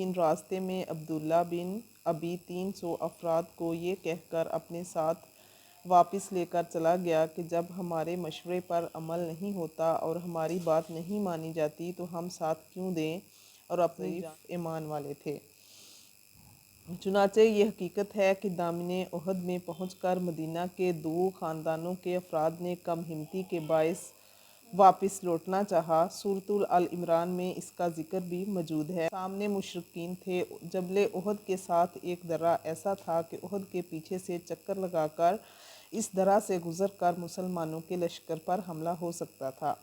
ان راستے میں عبداللہ بن ابی 300 افراد کو یہ کہہ کر اپنے ساتھ واپس لے کر چلا گیا کہ جب ہمارے مشورے پر عمل نہیں ہوتا اور ہماری بات نہیں مانی جاتی تو ہم ساتھ کیوں دیں، اور اپنی ایمان والے تھے۔ چنانچہ یہ حقیقت ہے کہ دامن احد میں پہنچ کر مدینہ کے 2 خاندانوں کے افراد نے کم ہمتی کے باعث واپس لوٹنا چاہا۔ سورۃ آل عمران میں اس کا ذکر بھی موجود ہے۔ سامنے مشرکین تھے۔ جبل احد کے ساتھ ایک درہ ایسا تھا کہ احد کے پیچھے سے چکر لگا کر اس درہ سے گزر کر مسلمانوں کے لشکر پر حملہ ہو سکتا تھا۔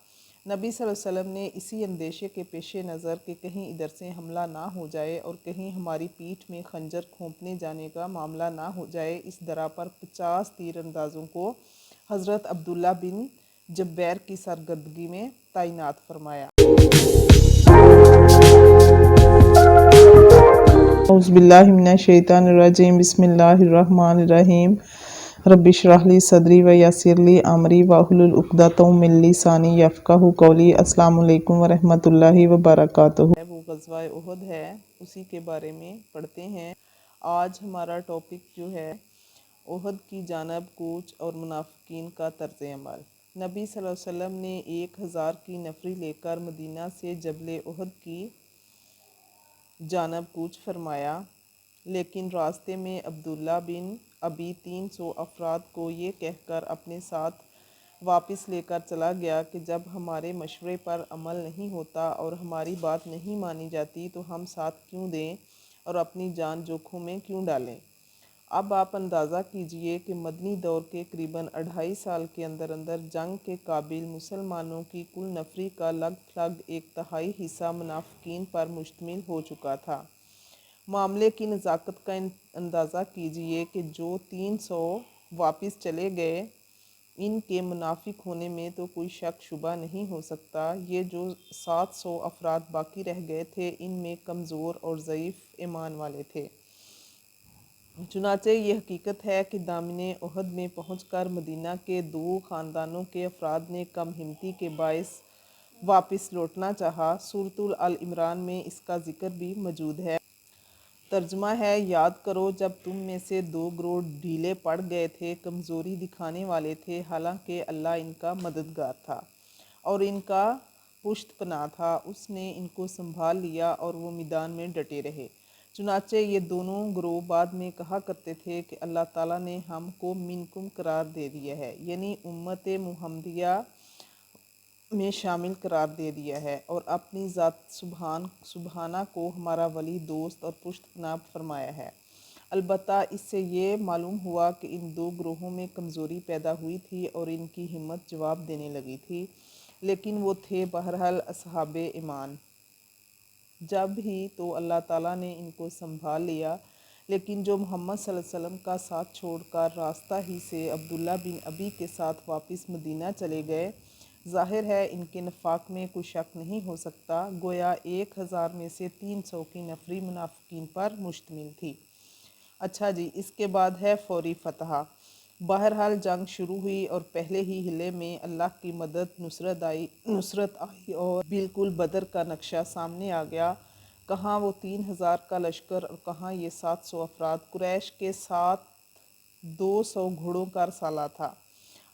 نبی صلی اللہ علیہ وسلم نے اسی اندیشے کے پیش نظر کہ کہیں ادھر سے حملہ نہ ہو جائے اور کہیں ہماری پیٹھ میں خنجر کھونپنے جانے کا معاملہ نہ ہو جائے، اس درہ پر 50 تیر اندازوں کو حضرت عبداللہ بن جبیر کی سرگردگی میں تعینات فرمایا۔ اعوذ باللہ من الشیطان الرجیم، بسم اللہ الرحمن الرحیم۔ رب اشرح لی صدری ویسر لی امری واحلل عقدۃ من لسانی یفقہوا قولی۔ السلام علیکم ورحمۃ اللہ وبرکاتہ۔ وہ غزوہ احد ہے، اسی کے بارے میں پڑھتے ہیں۔ آج ہمارا ٹاپک جو ہے احد کی جانب کوچ اور منافقین کا طرز عمل۔ نبی صلی اللہ علیہ وسلم نے 1000 کی نفری لے کر مدینہ سے جبل احد کی جانب کوچ فرمایا، لیکن راستے میں عبداللہ بن ابی 300 افراد کو یہ کہہ کر اپنے ساتھ واپس لے کر چلا گیا کہ جب ہمارے مشورے پر عمل نہیں ہوتا اور ہماری بات نہیں مانی جاتی تو ہم ساتھ کیوں دیں اور اپنی جان جوکھوں میں کیوں ڈالیں۔ اب آپ اندازہ کیجئے کہ مدنی دور کے قریباً 2.5 سال کے اندر اندر جنگ کے قابل مسلمانوں کی کل نفری کا لگ بھگ 1/3 حصہ منافقین پر مشتمل ہو چکا تھا۔ معاملے کی نزاکت کا اندازہ کیجئے کہ جو 300 واپس چلے گئے، ان کے منافق ہونے میں تو کوئی شک شبہ نہیں ہو سکتا۔ یہ جو 700 افراد باقی رہ گئے تھے، ان میں کمزور اور ضعیف ایمان والے تھے۔ چنانچہ یہ حقیقت ہے کہ دامن احد میں پہنچ کر مدینہ کے 2 خاندانوں کے افراد نے کم ہمتی کے باعث واپس لوٹنا چاہا۔ سورۃ آل عمران میں اس کا ذکر بھی موجود ہے۔ ترجمہ ہے: یاد کرو جب تم میں سے 2 گروہ ڈھیلے پڑ گئے تھے، کمزوری دکھانے والے تھے، حالانکہ اللہ ان کا مددگار تھا اور ان کا پشت پناہ تھا۔ اس نے ان کو سنبھال لیا اور وہ میدان میں ڈٹے رہے۔ چنانچہ یہ دونوں گروہ بعد میں کہا کرتے تھے کہ اللہ تعالیٰ نے ہم کو منکم قرار دے دیا ہے، یعنی امت محمدیہ میں شامل قرار دے دیا ہے، اور اپنی ذات سبحانہ کو ہمارا ولی، دوست اور پشت پناہ فرمایا ہے۔ البتہ اس سے یہ معلوم ہوا کہ ان 2 گروہوں میں کمزوری پیدا ہوئی تھی اور ان کی ہمت جواب دینے لگی تھی، لیکن وہ تھے بہرحال اصحاب ایمان۔ جب ہی تو اللہ تعالیٰ نے ان کو سنبھال لیا، لیکن جو محمد صلی اللہ علیہ وسلم کا ساتھ چھوڑ کر راستہ ہی سے عبداللہ بن ابی کے ساتھ واپس مدینہ چلے گئے، ظاہر ہے ان کے نفاق میں کوئی شک نہیں ہو سکتا۔ گویا 1000 میں سے 300 کی نفری منافقین پر مشتمل تھی۔ اچھا جی، اس کے بعد ہے فوری فتح۔ بہرحال جنگ شروع ہوئی اور پہلے ہی حلے میں اللہ کی مدد نصرت آئی اور بالکل بدر کا نقشہ سامنے آ گیا۔ کہاں وہ 3000 کا لشکر اور کہاں یہ 700 افراد۔ قریش کے ساتھ 200 گھوڑوں کا رسالہ تھا۔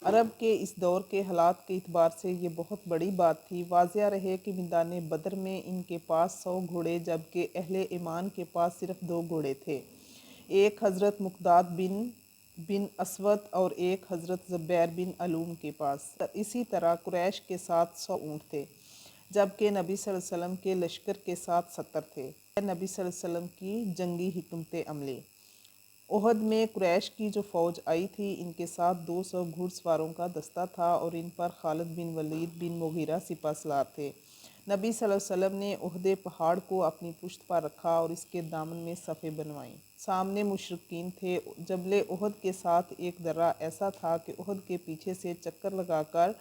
عرب کے اس دور کے حالات کے اعتبار سے یہ بہت بڑی بات تھی۔ واضح رہے کہ میدان بدر میں ان کے پاس 100 گھوڑے جبکہ اہل ایمان کے پاس صرف 2 گھوڑے تھے، ایک حضرت مقداد بن اسود اور ایک حضرت زبیر بن علوم کے پاس۔ اسی طرح قریش کے ساتھ 100 اونٹ تھے، جبکہ نبی صلی اللہ علیہ وسلم کے لشکر کے ساتھ 70 تھے۔ نبی صلی اللہ علیہ وسلم کی جنگی حکمت عملی۔ احد میں قریش کی جو فوج آئی تھی، ان کے ساتھ 200 گھڑ سواروں کا دستہ تھا اور ان پر خالد بن ولید بن مغیرہ سپہ سالار تھے۔ نبی صلی اللہ علیہ وسلم نے احد پہاڑ کو اپنی پشت پر رکھا اور اس کے دامن میں صفیں بنوائیں۔ سامنے مشرکین تھے۔ جبل احد کے ساتھ ایک درہ ایسا تھا کہ احد کے پیچھے سے چکر لگا کر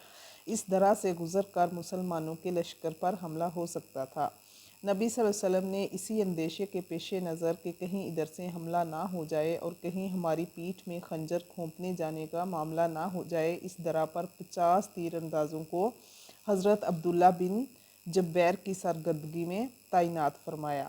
اس درہ سے گزر کر مسلمانوں کے لشکر پر حملہ ہو سکتا تھا۔ نبی صلی اللہ علیہ وسلم نے اسی اندیشے کے پیش نظر کہ کہیں ادھر سے حملہ نہ ہو جائے اور کہیں ہماری پیٹھ میں خنجر کھونپنے جانے کا معاملہ نہ ہو جائے، اس درہ پر 50 تیر اندازوں کو حضرت عبداللہ بن جبیر کی سرگردگی میں تعینات فرمایا۔